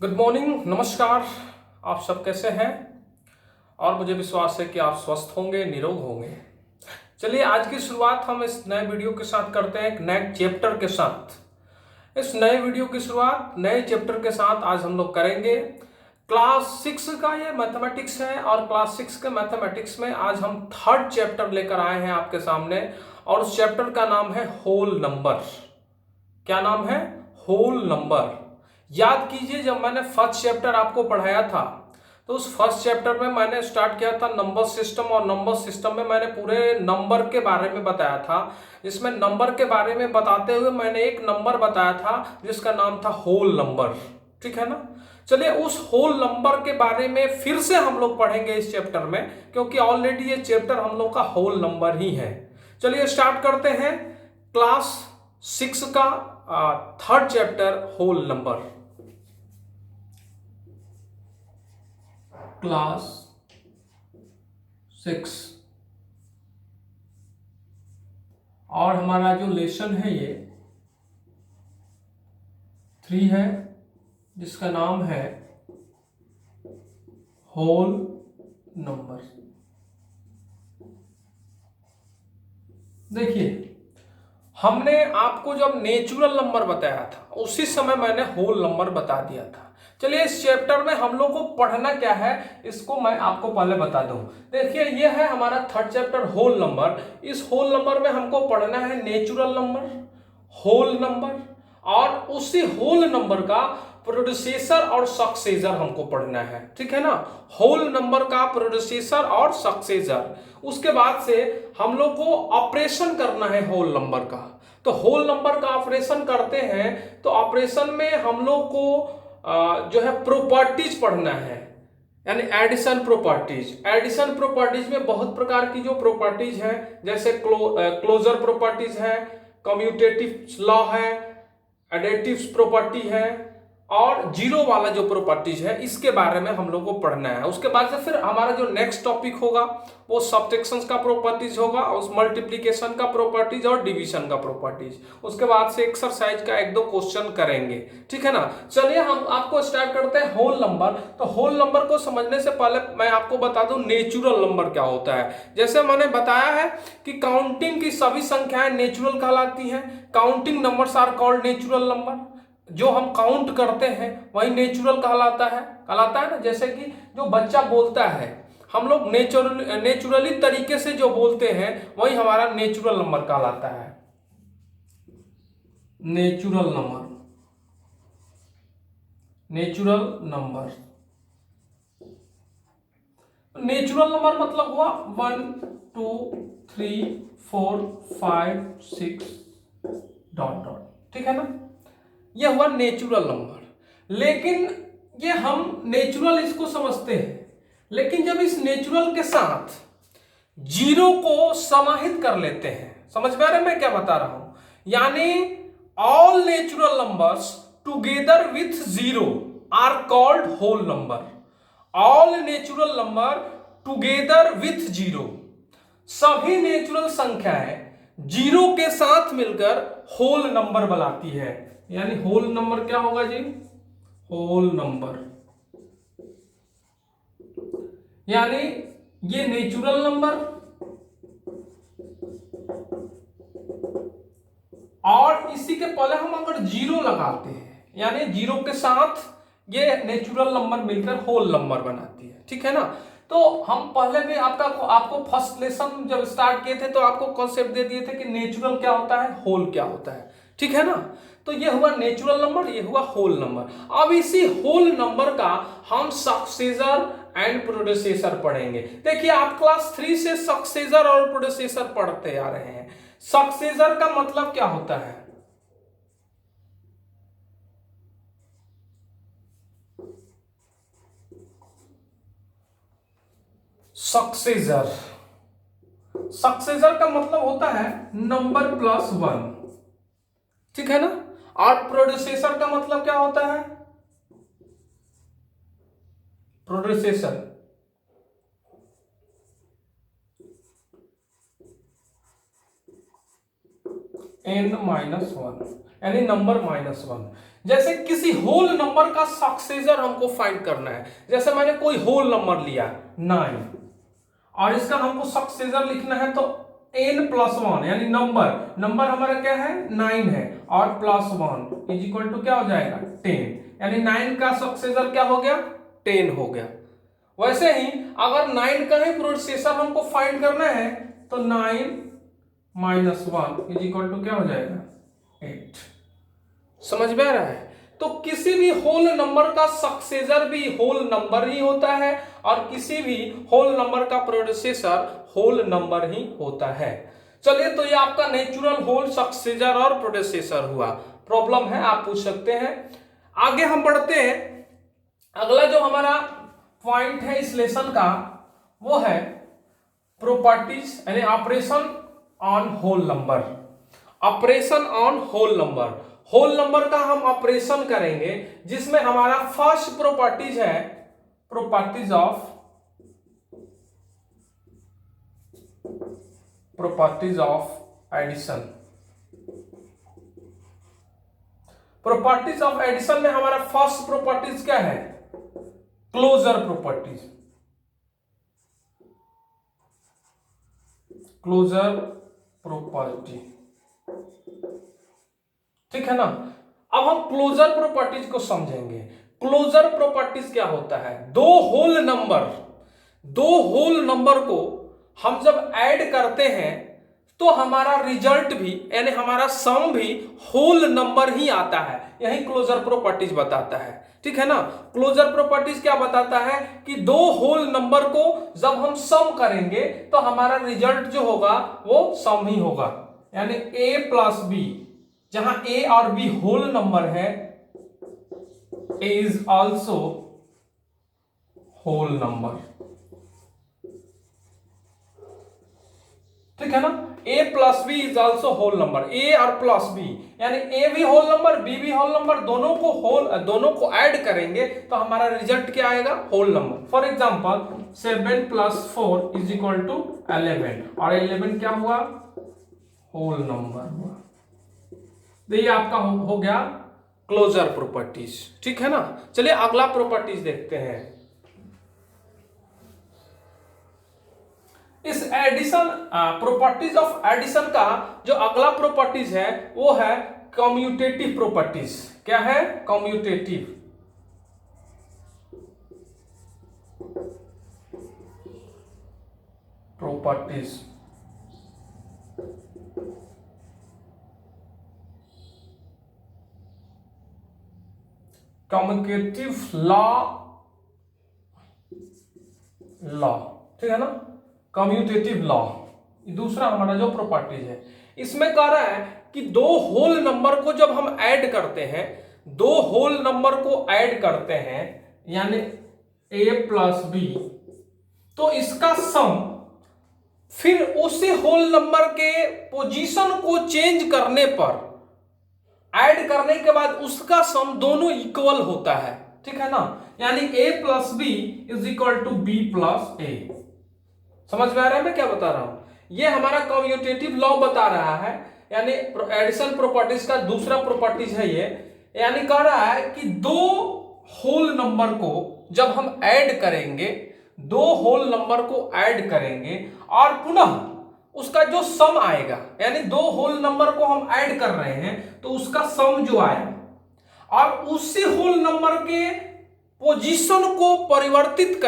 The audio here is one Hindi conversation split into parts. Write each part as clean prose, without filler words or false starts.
गुड मॉर्निंग, नमस्कार। आप सब कैसे हैं? और मुझे विश्वास है कि आप स्वस्थ होंगे, निरोग होंगे। चलिए, आज की शुरुआत हम इस नए वीडियो के साथ करते हैं, एक नए चैप्टर के साथ। इस नए वीडियो की शुरुआत नए चैप्टर के साथ आज हम लोग करेंगे। क्लास 6 का ये मैथमेटिक्स है और क्लास 6 के मैथमेटिक्स में आज हम थर्ड चैप्टर लेकर आए हैं आपके सामने। और उस चैप्टर का नाम है होल नंबर। क्या नाम है? Whole number. याद कीजिए, जब मैंने फर्स्ट चैप्टर आपको पढ़ाया था तो उस फर्स्ट चैप्टर में मैंने स्टार्ट किया था नंबर सिस्टम, और नंबर सिस्टम में मैंने पूरे नंबर के बारे में बताया था। जिसमें नंबर के बारे में बताते हुए मैंने एक नंबर बताया था जिसका नाम था होल नंबर। ठीक है ना? चलिए, उस होल नंबर के बारे में फिर से हम लोग पढ़ेंगे इस चैप्टर में, क्योंकि ऑलरेडी ये चैप्टर हम लोग का होल नंबर ही है। चलिए स्टार्ट करते हैं क्लास 6 का third chapter, whole number. Class 6 और हमारा जो लेसन है ये 3 है, जिसका नाम है होल नंबर। देखिए, हमने आपको जब नेचुरल नंबर बताया था उसी समय मैंने होल नंबर बता दिया था। चलिए, इस चैप्टर में हम लोग को पढ़ना क्या है इसको मैं आपको पहले बता दूं। देखिए, ये है हमारा थर्ड चैप्टर, होल नंबर। इस होल नंबर में हमको पढ़ना है नेचुरल नंबर, होल नंबर, और उसी होल नंबर का प्रोड्यूसर और सक्सेसर हमको पढ़ना है। ठीक है ना? होल नंबर का प्रोड्यूसर और सक्सेसर। उसके बाद से हम लोग को ऑपरेशन करना है होल नंबर का। तो होल नंबर का ऑपरेशन करते हैं तो ऑपरेशन में हम लोग को जो है प्रॉपर्टीज पढ़ना है, यानी एडिशन प्रॉपर्टीज। एडिशन प्रॉपर्टीज में बहुत प्रकार की जो प्रॉपर्टीज हैं, जैसे क्लोजर प्रॉपर्टीज है, कम्यूटेटिव लॉ है, एडिटिव प्रॉपर्टी है, और जीरो वाला जो प्रॉपर्टीज है, इसके बारे में हम लोग को पढ़ना है। उसके बाद से फिर हमारा जो नेक्स्ट टॉपिक होगा वो सब्ट्रैक्शंस का प्रॉपर्टीज होगा, उस मल्टीप्लिकेशन का प्रॉपर्टीज और डिवीजन का प्रॉपर्टीज। उसके बाद से एक्सरसाइज का एक दो क्वेश्चन करेंगे। ठीक है ना? चलिए, हम आपको स्टार्ट करते हैं होल नंबर। तो होल नंबर को समझने से पहले मैं आपको बता दूं नेचुरल नंबर क्या होता है। जैसे मैंने बताया है कि काउंटिंग की सभी संख्याएं नेचुरल कहलाती हैं। Counting numbers are called natural number. जो हम काउंट करते हैं वही नेचुरल कहलाता है ना। जैसे कि जो बच्चा बोलता है, हम लोग नेचुरली तरीके से जो बोलते हैं वही हमारा नेचुरल नंबर कहलाता है। Natural number, natural number. Natural number मतलब हुआ 1 2 3 4 5 6 डॉट डॉट। ठीक है ना? यह हुआ नेचुरल नंबर। लेकिन ये हम नेचुरल इसको समझते हैं, लेकिन जब इस नेचुरल के साथ जीरो को समाहित कर लेते हैं, समझ में आ रहा है मैं क्या बता रहा हूं? यानी all natural numbers together with zero are called whole number. All natural number together with zero, सभी नेचुरल संख्याएं जीरो के साथ मिलकर होल नंबर बनाती है। यानी होल नंबर क्या होगा जी? Whole number. यानी ये नेचुरल नंबर और इसी के पहले हम अगर जीरो लगाते हैं, यानी जीरो के साथ ये नेचुरल नंबर मिलकर होल नंबर बनाती है। ठीक है ना? तो हम पहले भी आपको फर्स्ट लेसन जब स्टार्ट किए थे तो आपको कॉन्सेप्ट दे दिए थे कि नेचुरल क्या होता है, होल क्या होता है। ठीक है ना? तो ये हुआ नेचुरल नंबर, ये हुआ होल नंबर। अब इसी होल नंबर का हम सक्सेसर एंड प्रोड्यूसर पढ़ेंगे। देखिए, आप क्लास 3 से सक्सेसर और प्रोड्यूसर पढ़ते आ रहे हैं। सक्सेसर का मतलब क्या होता है? सक्सेसर, सक्सेसर का मतलब होता है नंबर प्लस 1। ठीक है ना? और प्रोड्यूसर का मतलब क्या होता है? प्रोड्यूसर n-1 यानी नंबर -1। जैसे किसी होल नंबर का सक्सेसर हमको फाइंड करना है, जैसे मैंने कोई होल नंबर लिया 9 और इसका हमको सक्सेसर लिखना है, तो n+1 यानी नंबर हमारा क्या है 9 है और +1 इज इक्वल टू क्या हो जाएगा 10, यानी 9 का सक्सेसर क्या हो गया 10 हो गया। वैसे ही अगर 9 का ही प्रोसेसर हमको फाइंड करना है तो 9 - 1 इज इक्वल टू क्या हो जाएगा 8। समझ में आ रहा है? तो किसी भी होल नंबर का सक्सेसर भी होल नंबर ही होता है और किसी भी होल नंबर का प्रोसेसर होल नंबर ही होता है। चलिए, तो ये आपका नेचुरल होल सक्सेसर और प्रोसेसर हुआ। प्रॉब्लम है, आप पूछ सकते हैं। आगे हम बढ़ते हैं। अगला जो हमारा पॉइंट है इस लेसन का वो है प्रॉपर्टीज यानी operation on whole number. Operation on whole number, whole number का हम ऑपरेशन करेंगे जिसमें हमारा फर्स्ट प्रॉपर्टीज है properties of addition. Properties of addition में हमारा फर्स्ट प्रॉपर्टीज क्या है क्लोजर प्रॉपर्टीज, क्लोजर प्रॉपर्टी। ठीक है ना? अब हम क्लोजर प्रॉपर्टीज को समझेंगे। क्लोजर प्रॉपर्टीज क्या होता है? दो होल नंबर को हम जब ऐड करते हैं तो हमारा रिजल्ट भी यानी हमारा सम भी होल नंबर ही आता है। यही क्लोजर प्रॉपर्टीज बताता है। ठीक है ना? क्लोजर प्रॉपर्टीज क्या बताता है कि दो होल नंबर को जब हम सम करेंगे तो हमारा रिजल्ट जो होगा वो सम ही होगा, यानी a + b, जहां a और b होल नंबर है, a is also whole number. ठीक है ना? a + b is also whole number. a और +b यानी a भी होल नंबर b भी होल नंबर, दोनों को ऐड करेंगे तो हमारा रिजल्ट क्या आएगा whole number. For example 7 + 4 is equal to 11 और 11 क्या हुआ होल नंबर हुआ। तो ये आपका हो गया क्लोजर प्रॉपर्टीज। ठीक है ना? चलिए अगला प्रॉपर्टीज देखते हैं। इस एडिशन प्रॉपर्टीज ऑफ एडिशन का जो अगला प्रॉपर्टीज है वो है कम्यूटेटिव प्रॉपर्टीज। क्या है? Commutative properties. Commutative law. ठीक है ना? कम्यूटेटिव लॉ दूसरा हमारा जो प्रॉपर्टीज है, इसमें कह रहा है कि दो होल नंबर को जब हम ऐड करते हैं, दो होल नंबर को ऐड करते हैं यानी a + b, तो इसका सम फिर उसी होल नंबर के पोजीशन को चेंज करने पर ऐड करने के बाद उसका सम दोनों इक्वल होता है। ठीक है ना? यानी a + b is equal to b + a। समझ में आ रहा है मैं क्या बता रहा हूं? ये हमारा कम्यूटेटिव लॉ बता रहा है, यानी एडिशन प्रॉपर्टीज का दूसरा प्रॉपर्टीज है ये। यानी कह रहा है कि दो होल नंबर को जब हम ऐड करेंगे, दो होल नंबर को ऐड करेंगे और पुनः उसका जो सम आएगा, यानी दो होल नंबर को हम ऐड कर रहे हैं तो उसका सम जो आएगा और उसी होल नंबर के पोजीशन को परिवर्तित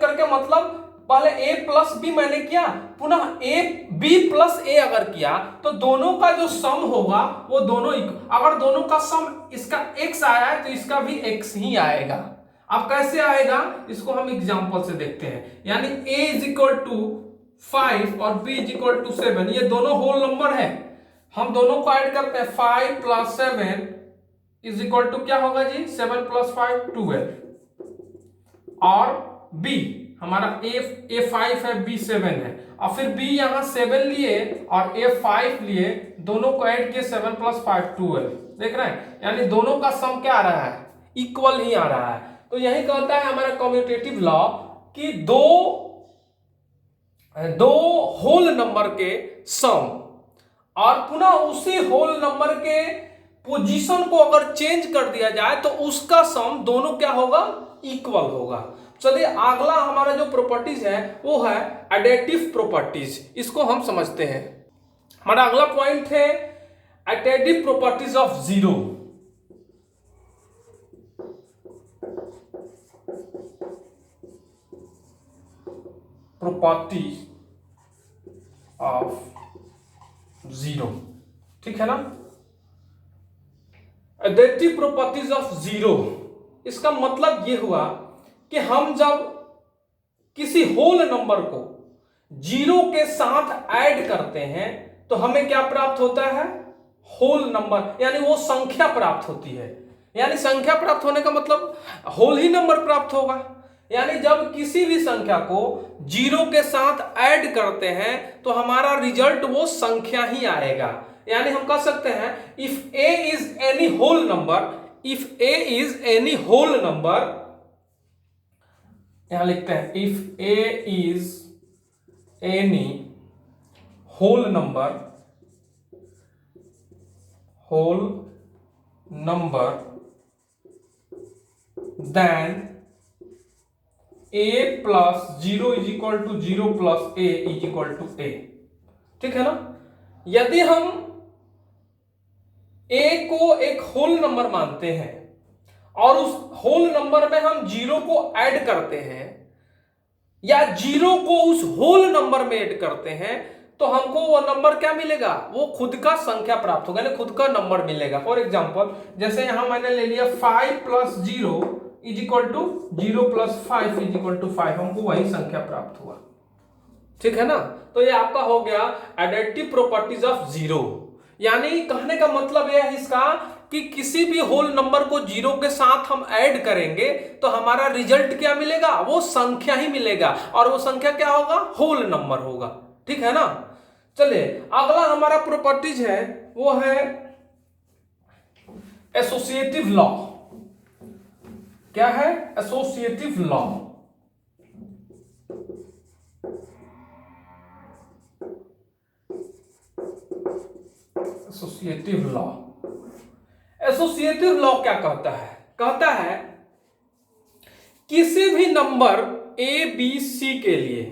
करके, मतलब पहले a + b मैंने किया, पुनः b + a अगर किया तो दोनों का जो सम होगा वो दोनों, अगर दोनों का सम इसका x आया है तो इसका भी x ही आएगा। अब कैसे आएगा इसको हम एग्जांपल से देखते हैं। यानी a = 5 और b = 7, ये दोनों होल नंबर है, हम दोनों को ऐड करते हैं। 5 + 7 इज इक्वल टू क्या होगा जी 7 + 5 12 और b हमारा a 5 है b 7 है और फिर b यहां 7 लिए और a 5 लिए, दोनों को ऐड किए 7 + 5 12। देख रहे हैं? यानी दोनों का सम क्या आ रहा है इक्वल ही आ रहा है। तो यही कहता है हमारा कम्यूटेटिव लॉ कि दो होल नंबर के सम और पुनः उसी होल नंबर के पोजीशन को अगर चेंज कर दिया जाए तो उसका सम दोनों क्या होगा, इक्वल होगा। चलिए अगला हमारा जो प्रॉपर्टीज है वो है एडिटिव प्रॉपर्टीज, इसको हम समझते हैं। हमारा अगला पॉइंट है additive properties of zero. Property of zero, ठीक है ना। एडिटिव प्रॉपर्टीज ऑफ जीरो, इसका मतलब यह हुआ कि हम जब किसी होल नंबर को जीरो के साथ ऐड करते हैं तो हमें क्या प्राप्त होता है, होल नंबर, यानी वो संख्या प्राप्त होती है। यानी संख्या प्राप्त होने का मतलब होल ही नंबर प्राप्त होगा। यानी जब किसी भी संख्या को जीरो के साथ ऐड करते हैं तो हमारा रिजल्ट वो संख्या ही आएगा। यानी हम कह सकते हैं if A is any whole number, if A is any whole number, यहां लिखते हैं if A is any whole number, whole number then a plus zero is equal to zero plus A is equal to A, ठीक है ना। यदि हम a को एक होल नंबर मानते हैं और उस होल नंबर में हम जीरो को ऐड करते हैं या जीरो को उस होल नंबर में ऐड करते हैं तो हमको वो नंबर क्या मिलेगा, वो खुद का संख्या प्राप्त होगा, यानी खुद का नंबर मिलेगा। फॉर एग्जांपल जैसे यहां मैंने ले लिया 5 plus zero is equal to zero plus 5 is equal to 5, हमको वही संख्या प्राप्त हुआ, ठीक है ना। तो ये आपका हो गया एडिटिव प्रॉपर्टीज ऑफ जीरो। यानी कहने का मतलब यह है इसका कि किसी भी होल नंबर को जीरो के साथ हम ऐड करेंगे तो हमारा रिजल्ट क्या मिलेगा, वो संख्या ही मिलेगा, और वो संख्या क्या होगा, होल नंबर होगा, ठीक है ना। चलिए अगला हमारा प्रॉपर्टीज है वो है एसोसिएटिव लॉ। क्या है, associative law. Associative law, associative law क्या कहता है, कहता है किसी भी नंबर ए बी सी के लिए,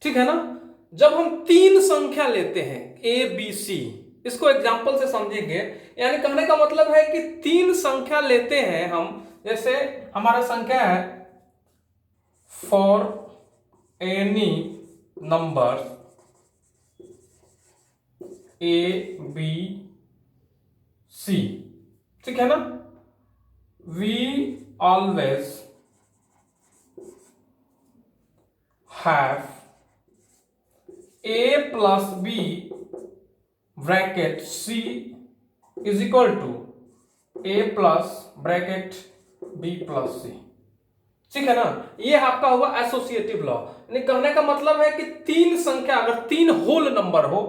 ठीक है ना, जब हम तीन संख्या लेते हैं ए बी सी, इसको एग्जांपल से समझेंगे। यानी कहने का मतलब है कि तीन संख्या लेते हैं हम, जैसे हमारा संख्या है for any number A B C, ठीक है ना। We always have A plus B bracket C is equal to A plus bracket B plus C, ठीक है ना। ये आपका हुआ एसोसिएटिव लॉ। कहने का मतलब है कि तीन संख्या, अगर तीन होल नंबर हो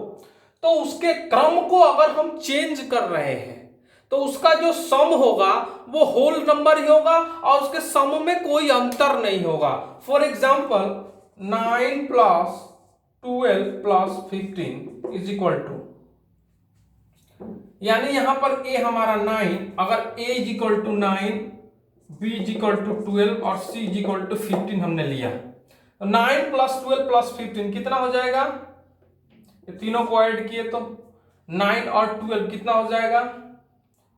तो उसके क्रम को अगर हम चेंज कर रहे हैं तो उसका जो सम होगा वो होल नंबर ही होगा और उसके सम में कोई अंतर नहीं होगा। For example 9 plus 12 plus 15 is equal to, यानी यहां पर a हमारा 9, अगर a is equal to 9, b is equal to 12 और c इज इक्वल टू 15 हमने लिया, तो 9 प्लस 12 प्लस 15 कितना हो जाएगा, ये तीनों को ऐड किए तो 9 और 12 कितना हो जाएगा,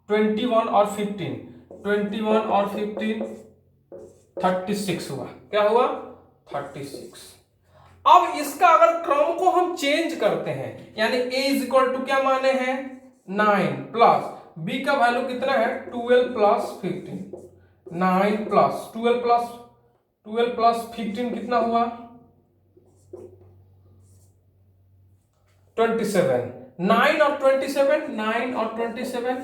21 और 15, 21 और 15 36 हुआ। क्या हुआ, 36। अब इसका अगर क्रम को हम चेंज करते हैं, यानी a इज इक्वल टू क्या माने हैं 9 प्लस b का वैल्यू कितना है 12 प्लस 15, 9 प्लस 12 प्लस 15 कितना हुआ 27, 9 और 27, 9 और 27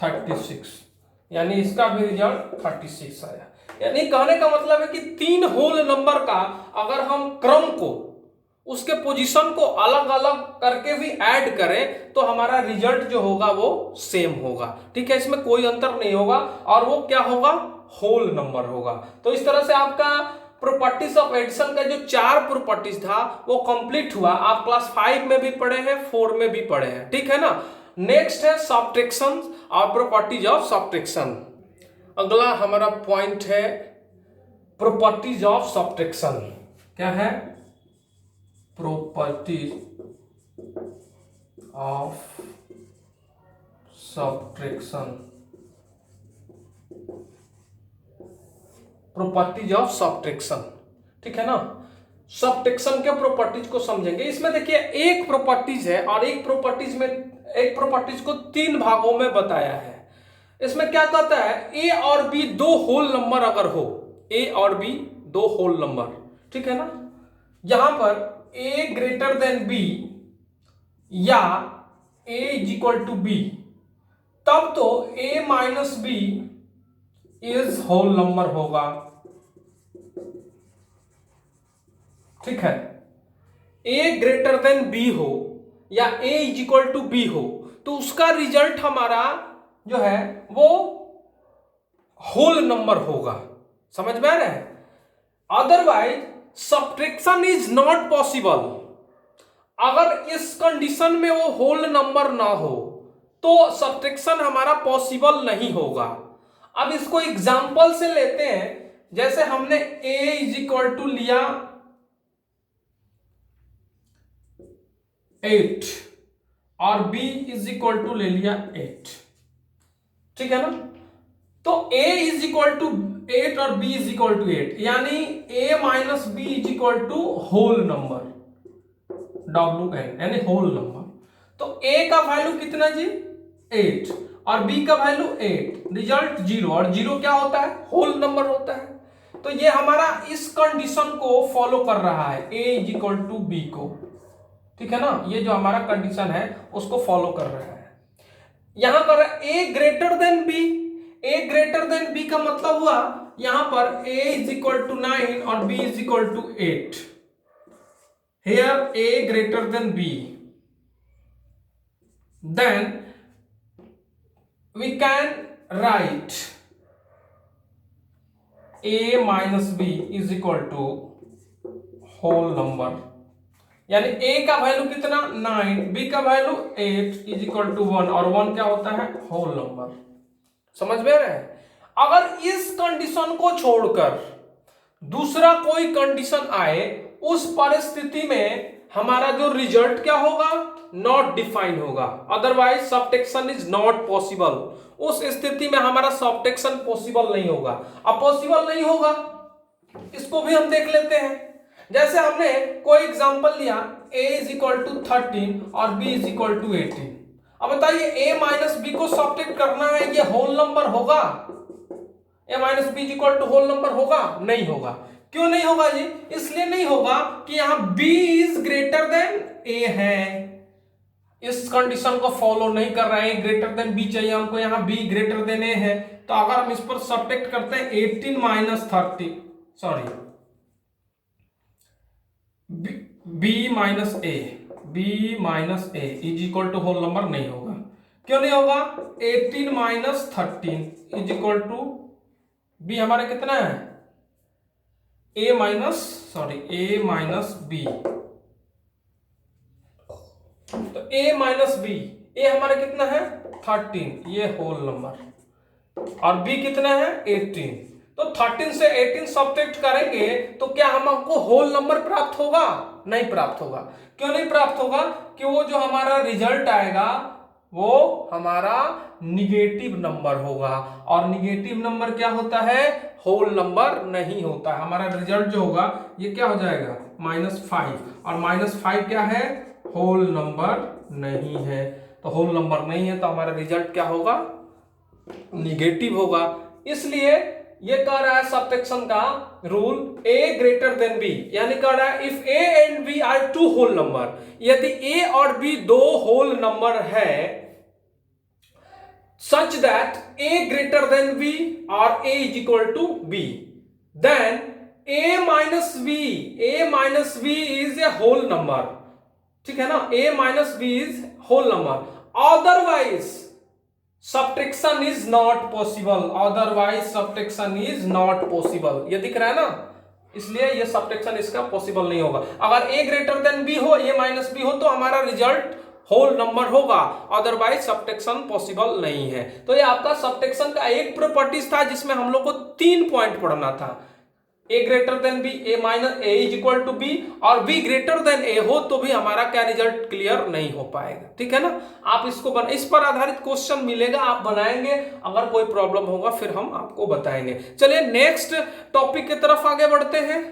36, यानी इसका भी रिजल्ट 36 आया। यानी कहने का मतलब है कि तीन होल नंबर का अगर हम क्रम को, उसके पोजीशन को अलग अलग करके भी ऐड करें तो हमारा रिजल्ट जो होगा वो सेम होगा, ठीक है, इसमें कोई अंतर नहीं होगा और वो क्या होगा, होल नंबर होगा। तो इस तरह से आपका प्रॉपर्टीज ऑफ एडिशन का जो 4 प्रॉपर्टीज था वो कंप्लीट हुआ। आप क्लास 5 में भी पढ़े हैं, 4 में भी पढ़े हैं, ठीक है ना। नेक्स्ट है सब्ट्रैक्शन और प्रॉपर्टीज ऑफ सब्ट्रैक्शन। अगला हमारा पॉइंट है प्रॉपर्टीज ऑफ सब्ट्रैक्शन। क्या है? Properties of subtraction. Properties of subtraction, ठीक है ना। सब्ट्रैक्शन के प्रॉपर्टीज को समझेंगे। इसमें देखिए एक प्रॉपर्टीज है और एक प्रॉपर्टीज को 3 भागों में बताया है। इसमें क्या कहता है? ए और बी 2 होल नंबर अगर हो, ए और बी 2 होल नंबर, ठीक है ना। यहां पर ए ग्रेटर देन बी या A is equal to B, तब तो A minus B is whole number होगा, ठीक है। ए ग्रेटर देन बी हो या A is equal to B हो तो उसका रिजल्ट हमारा जो है वो होल नंबर होगा। समझ में आ रहा है? Otherwise subtraction is not possible. अगर इस कंडीशन में वो होल नंबर ना हो तो सब्ट्रैक्शन हमारा पॉसिबल नहीं होगा। अब इसको एग्जांपल से लेते हैं। जैसे हमने a इज इक्वल टू लिया 8 और b इज इक्वल टू ले लिया 8, ठीक है ना। तो a इज इक्वल टू 8 और b इज इक्वल टू 8, यानी a minus B is equal to whole number, WN यानी होल नंबर। तो a का वैल्यू कितना जी? 8 और b का वैल्यू 8, रिजल्ट 0, और 0 क्या होता है? होल नंबर होता है। तो ये हमारा इस कंडीशन को फॉलो कर रहा है, a is equal to B को, ठीक है ना। ये जो हमारा कंडीशन है उसको फॉलो कर रहा है। यहां पर a greater than b, a greater than b का मतलब हुआ यहां पर a इज इक्वल टू 9 और b is equal to 8। Here a greater than b, then we can write a minus b is equal to whole number, यानी a का वैल्यू कितना? 9, b का वैल्यू 8 इज इक्वल टू 1, और 1 क्या होता है? Whole number. समझ में रहे? अगर इस कंडीशन को छोड़कर दूसरा कोई कंडीशन आए, उस परिस्थिति में हमारा जो रिजल्ट क्या होगा? नॉट डिफाइन होगा। Otherwise subtraction is not possible. उस स्थिति में हमारा सब्ट्रैक्शन पॉसिबल नहीं होगा। अब पॉसिबल नहीं होगा, इसको भी हम देख लेते हैं। जैसे हमने कोई एग्जांपल लिया a इज इक्वल टू 13 और b इज इक्वल टू 18। अब बताइए a माइनस बी को सब्ट्रैक्ट करना है, ये होल नंबर होगा? a minus B is equal to whole number होगा? नहीं होगा। क्यों नहीं होगा जी? इसलिए नहीं होगा कि यहां b is greater than a है। इस कंडीशन को फॉलो नहीं कर रहे हैं, ग्रेटर देन b चाहिए हमको, यहां b ग्रेटर देन a है। तो अगर हम इस पर सब्ट्रैक्ट करते हैं 18 minus 30, sorry b minus a is equal to whole number नहीं होगा। क्यों नहीं होगा? 18 minus 13 is equal to b हमारा कितना है? a minus b। तो a माइनस b, a हमारा कितना है? 13, ये होल नंबर, और b कितना है? 18। तो 13 से 18 सब्ट्रैक्ट करेंगे तो क्या हमको होल नंबर प्राप्त होगा? नहीं प्राप्त होगा। क्यों नहीं प्राप्त होगा? कि वो जो हमारा रिजल्ट आएगा वो हमारा निगेटिव नंबर होगा, और निगेटिव नंबर क्या होता है? होल नंबर नहीं होता। हमारा रिजल्ट जो होगा ये क्या हो जाएगा? -5, और -5 क्या है? होल नंबर नहीं है। तो होल नंबर नहीं है तो हमारा रिजल्ट क्या होगा? निगेटिव होगा। इसलिए ये कह रहा है सब्ट्रैक्शन का rule a greater than b, यानी कह रहा है if a and b are 2 whole number, यदि a और b 2 होल नंबर है such that a greater than b or a is equal to b, then a minus b is a whole number, ठीक है ना। a minus b is whole number, otherwise subtraction is not possible, otherwise subtraction is not possible। ये दिख रहा है ना? इसलिए ये सब्ट्रैक्शन इसका पॉसिबल नहीं होगा। अगर a ग्रेटर देन b हो, a माइनस b हो, तो हमारा रिजल्ट होल नंबर होगा, अदरवाइज सब्ट्रैक्शन पॉसिबल नहीं है। तो ये आपका सब्ट्रैक्शन का एक प्रॉपर्टीज था जिसमें हम लोग को 3 पॉइंट पढ़ना था। a greater than b, a minus a is equal to b, और b ग्रेटर देन a हो तो भी हमारा क्या रिजल्ट क्लियर नहीं हो पाएगा। ठीक है ना। आप इसको इस पर आधारित क्वेश्चन मिलेगा, आप बनाएंगे, अगर कोई प्रॉब्लम होगा फिर हम आपको बताएंगे। चलिए नेक्स्ट टॉपिक की तरफ आगे बढ़ते हैं।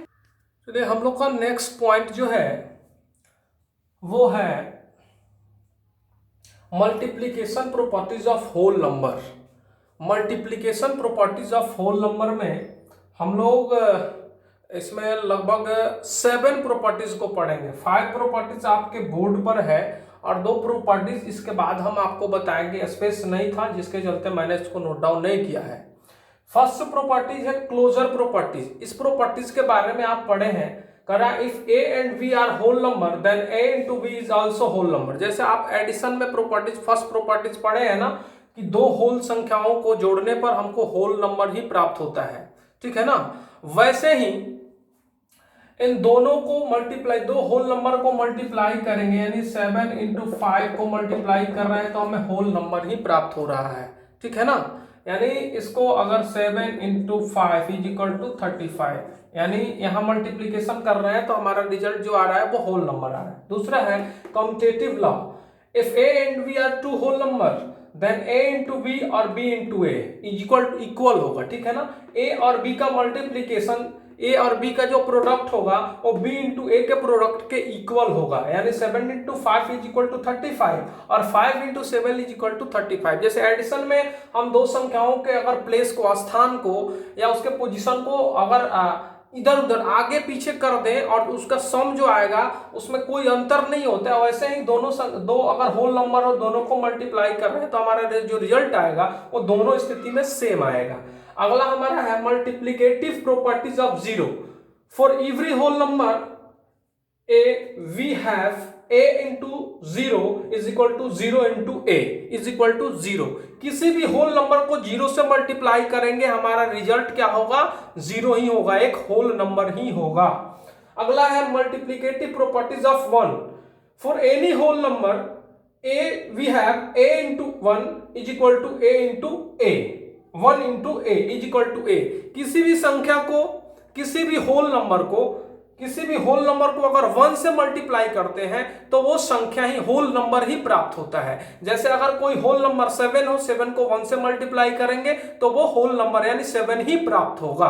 चलिए हम लोग का नेक्स्ट पॉइंट जो है वो है multiplication properties of whole number. Multiplication properties of whole number में हम लोग इसमें लगभग 7 प्रॉपर्टीज को पढ़ेंगे। 5 प्रॉपर्टीज आपके बोर्ड पर है और 2 प्रॉपर्टीज इसके बाद हम आपको बताएंगे। स्पेस नहीं था जिसके चलते मैंने इसको नोट डाउन नहीं किया है। फर्स्ट प्रॉपर्टीज है क्लोजर प्रॉपर्टीज। इस प्रॉपर्टीज के बारे में आप पढ़े हैं, करा if a and b are whole number then a into b is also whole number. जैसे आप एडिशन में प्रॉपर्टीज फर्स्ट प्रॉपर्टीज पढ़े हैं ना कि 2 होल संख्याओं को जोड़ने पर हमको होल नंबर ही प्राप्त होता है। ठीक है ना। वैसे ही इन दोनों को मल्टीप्लाई, 2 होल नंबर को मल्टीप्लाई करेंगे, यानी 7 इंटू 5 को मल्टीप्लाई कर रहे हैं तो हमें होल नंबर ही प्राप्त हो रहा है। ठीक है ना। यानी इसको अगर 7 इंटू 5 इज इक्वल टू 35, यानी यहां मल्टीप्लीकेशन कर रहे हैं तो हमारा रिजल्ट जो आ रहा है वो होल नंबर आ रहा है। दूसरा है commutative law. If a and b are 2 whole number then a into B और b इंटू ए इक्वल होगा। ठीक है ना। a और b का मल्टीप्लीकेशन, a और b का जो प्रोडक्ट होगा वो b इंटू ए के प्रोडक्ट के इक्वल होगा, यानी 7 इंटू 5 इज इक्वल टू 35 और 5 इंटू 7 इज इक्वल टू 35। जैसे एडिशन में हम 2 संख्याओं के अगर प्लेस को, स्थान को या उसके पोजीशन को अगर इधर उधर आगे पीछे कर दें और उसका सम जो आएगा उसमें कोई अंतर नहीं होता है, वैसे ही दो अगर होल नंबर हो दोनों को मल्टीप्लाई कर रहे हैं तो हमारा जो रिजल्ट आएगा वो दोनों स्थिति में सेम आएगा। अगला हमारा है multiplicative properties of zero. For every whole number a we have a into 0 is equal to 0 into a is equal to 0। किसी भी होल नंबर को 0 से मल्टीप्लाई करेंगे हमारा रिजल्ट क्या होगा, 0 ही होगा, एक होल नंबर ही होगा। अगला है multiplicative properties of 1। For any whole number a we have a into 1 is equal to a into a, 1 into a is equal to a। किसी भी संख्या को, किसी भी होल नंबर को अगर 1 से मल्टीप्लाई करते हैं तो वो संख्या ही, होल नंबर ही प्राप्त होता है। जैसे अगर कोई होल नंबर 7 हो, 7 को 1 से मल्टीप्लाई करेंगे तो वो होल नंबर यानी 7 ही प्राप्त होगा।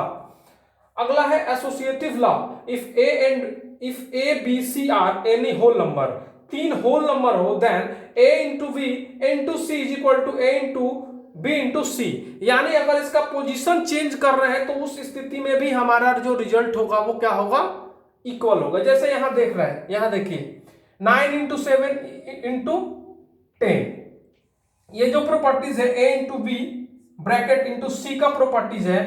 अगला है associative law. If A B C are any whole number, 3 whole number हो then a into B into C is equal to a into B into C, यानी अगर इसका पोजीशन चेंज कर रहे हैं तो उस स्थिति में भी हमारा जो रिजल्ट होगा वो क्या होगा, इक्वल होगा। जैसे यहां देख रहे हैं, यहां देखिए 9 इंटू 7 इंटू 10, ये जो प्रॉपर्टीज है a into B bracket into C का प्रॉपर्टीज है,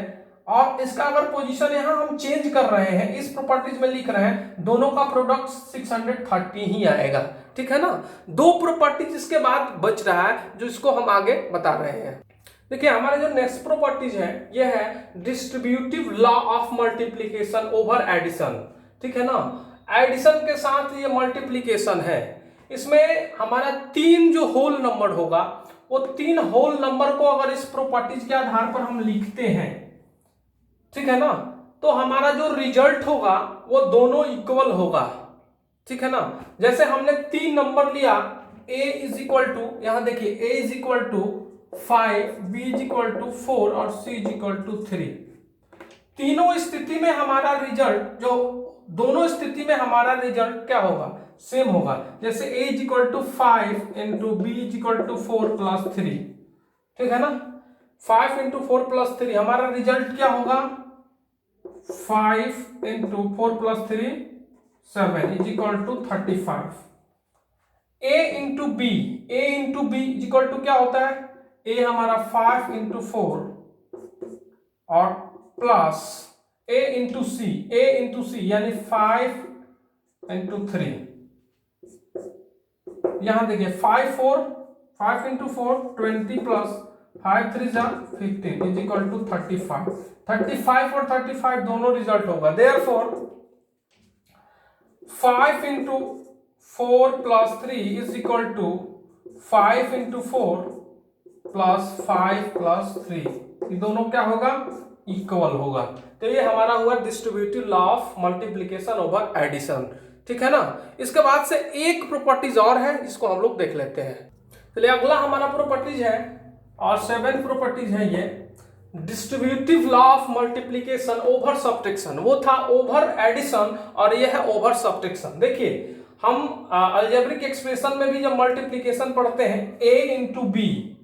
और इसका अगर पोजीशन यहां हम चेंज कर रहे हैं, इस प्रॉपर्टीज में लिख रहे हैं, दोनों का प्रोडक्ट 630 ही आएगा। ठीक है ना। 2 प्रॉपर्टीज इसके बाद बच रहा है जो इसको हम आगे बता रहे हैं। देखिए हमारे जो नेक्स्ट प्रॉपर्टीज है ये है distributive law of multiplication over addition. ठीक है ना। एडिशन के साथ ये मल्टीप्लीकेशन है। इसमें हमारा 3 जो होल नंबर होगा वो 3 होल नंबर को अगर इस प्रॉपर्टीज के आधार पर हम लिखते हैं, ठीक है ना, तो हमारा जो रिजल्ट होगा वो दोनों इक्वल होगा। ठीक है ना। जैसे हमने 3 नंबर लिया, a इज इक्वल टू, यहां देखिए a is equal to 5, b is equal to 4 और c इज इक्वल टू 3। तीनों स्थिति में हमारा रिजल्ट, जो दोनों स्थिति में हमारा रिजल्ट क्या होगा, सेम होगा। जैसे a is equal to 5 into B is equal to 4 plus 3। ठीक है ना। 5 इंटू 4 प्लस 3 हमारा रिजल्ट क्या होगा, 5 into 4 plus 3 7 is equal to 35। a into B is equal to क्या होता है, a हमारा 5 इंटू 4 और प्लस a इंटू सी यानी 5 इंटू 3। यहां देखिए 5 इंटू 4 20 प्लस 5 3 जा 15 इज इक्वल टू 35। 35 और 35 दोनों रिजल्ट होगा। Therefore 5 into 4 plus 3 is equal to 5 into 4 plus 5 plus 3, ये दोनों क्या होगा, इक्वल होगा। तो ये हमारा हुआ distributive law of multiplication over addition, ठीक है ना। इसके बाद से एक प्रॉपर्टीज और है, इसको हम लोग देख लेते हैं। चलिए अगला हमारा प्रॉपर्टीज है और 7 प्रॉपर्टीज है ये distributive law of multiplication over subtraction. वो था ओवर एडिशन और ये है ओवर सब्ट्रैक्शन। देखिए हम अलजेब्रिक एक्सप्रेशन में भी जब मल्टीप्लिकेशन पढ़ते हैं a into B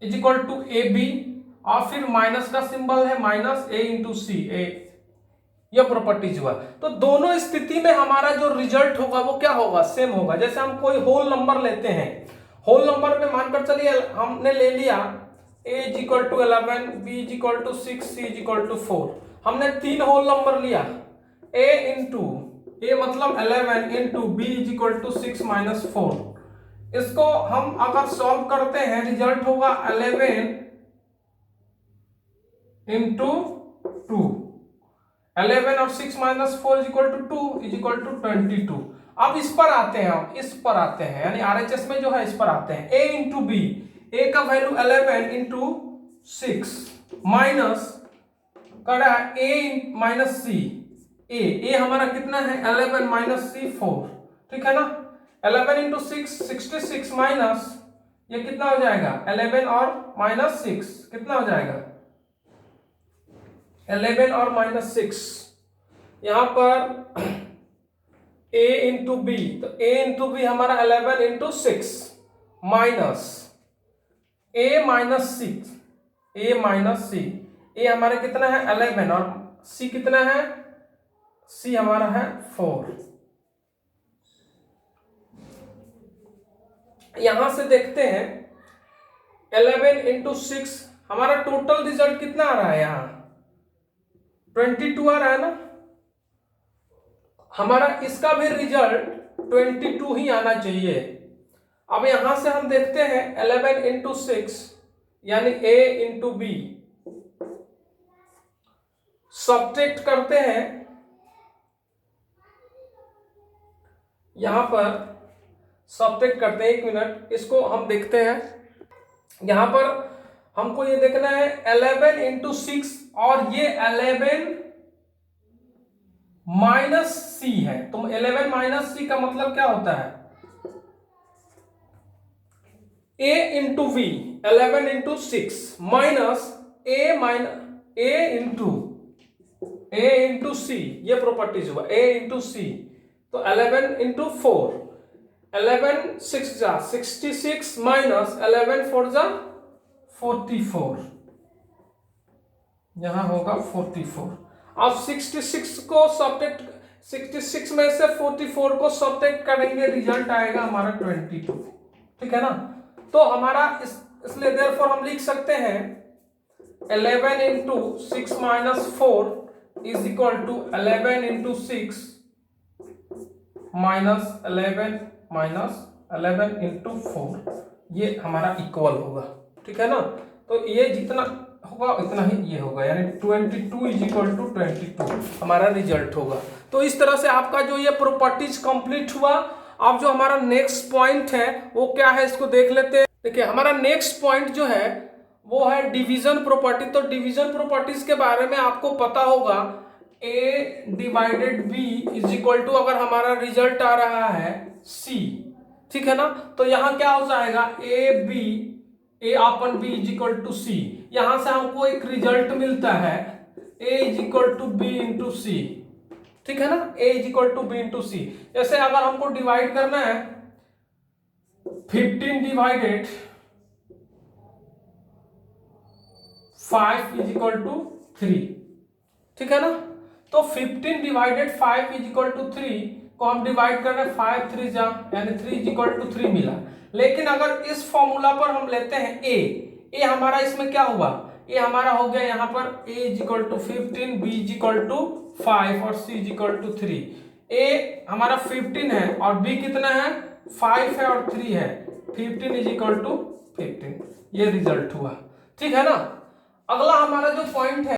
is equal to A B और फिर माइनस का सिंबल है माइनस a इंटू सी, यह प्रॉपर्टीज हुआ। तो दोनों स्थिति में हमारा जो रिजल्ट होगा वो क्या होगा, सेम होगा। जैसे हम कोई होल नंबर लेते हैं, होल नंबर में मानकर चलिए हमने ले लिया a is equal to 11, b is equal to 6, c is equal to 4। हमने 3 होल नंबर लिया, a मतलब 11 into B is equal to 6 minus 4। इसको हम अगर सॉल्व करते हैं रिजल्ट होगा 11 इंटू 2, 11 और 6 minus 4 is equal to 2 is equal to 22। अब इस पर आते हैं, हम इस पर आते हैं यानी आरएचएस में जो है इस पर आते हैं। a इंटू बी, a का वैल्यू 11 इंटू 6 माइनस कर रहा है a माइनस सी, a हमारा कितना है 11 माइनस सी 4, ठीक है ना। 11 इंटू 6 66 माइनस ये कितना हो जाएगा 11 और माइनस 6 कितना हो जाएगा 11 और माइनस 6। यहां पर a इंटू बी, तो a इंटू बी हमारा 11 into 6 minus a minus 6, a minus C, a हमारा कितना है 11 और c कितना है, c हमारा है 4। यहां से देखते हैं 11 इंटू 6 हमारा टोटल रिजल्ट कितना आ रहा है, यहां 22 आ रहा है ना। हमारा इसका भी रिजल्ट 22 ही आना चाहिए। अब यहां से हम देखते हैं 11 इंटू 6 यानी a इंटू बी, सब्ट्रैक्ट करते हैं। यहां पर सब्ट्रैक्ट करते हैं, 1 मिनट इसको हम देखते हैं। यहां पर हमको ये देखना है 11 इंटू 6 और ये 11 माइनस सी है। तो 11 माइनस सी का मतलब क्या होता है a into V 11 into 6 minus a into C, ये प्रॉपर्टीज हुआ a इंटू सी। तो 11 इंटू 4, 11 6 जा 66 माइनस 11 4 जा 44, यहां होगा 44। अब 66 को सब्ट्रैक्ट 66 में से 44 को सब्ट्रैक्ट करेंगे, रिजल्ट आएगा हमारा 22, ठीक है ना। तो हमारा इसलिए देयरफॉर हम लिख सकते हैं 11 into 6 minus 4 is equal to 11 into 6 minus 11 into 4, ये हमारा इक्वल होगा, ठीक है ना। तो ये जितना होगा उतना ही ये होगा यानी 22 इज इक्वल टू 22 हमारा रिजल्ट होगा। तो इस तरह से आपका जो ये प्रॉपर्टीज कंप्लीट हुआ। अब जो हमारा नेक्स्ट पॉइंट है वो क्या है, इसको देख लेते हैं। देखिए हमारा नेक्स्ट पॉइंट जो है वो है डिवीजन प्रॉपर्टी। तो डिवीजन प्रॉपर्टीज के बारे में आपको पता होगा a divided b is equal to, अगर हमारा रिजल्ट आ रहा है c, ठीक है ना। तो यहाँ क्या हो जाएगा a अपन b is equal to C. यहां से हमको एक रिजल्ट मिलता है a is equal to B into C, ठीक है ना। a is equal to B into C. जैसे अगर हमको डिवाइड करना है 15 डिवाइडेड 5 इज इक्वल टू 3, ठीक है ना। तो 15 डिवाइडेड 5 इज इक्वल टू 3 को हम डिवाइड कर रहे हैं 5 3 जा यानी 3 इज इक्वल टू 3 मिला। लेकिन अगर इस फॉर्मूला पर हम लेते हैं a हमारा इसमें क्या हुआ, a हमारा हो गया यहाँ पर a is equal to 15, b is equal to 5 और c is equal to 3। a हमारा 15 है और b कितना है 5 है और 3 है, 15 इज इक्वल टू 18 ये रिजल्ट हुआ। ठीक है ना। अगला हमारा जो पॉइंट है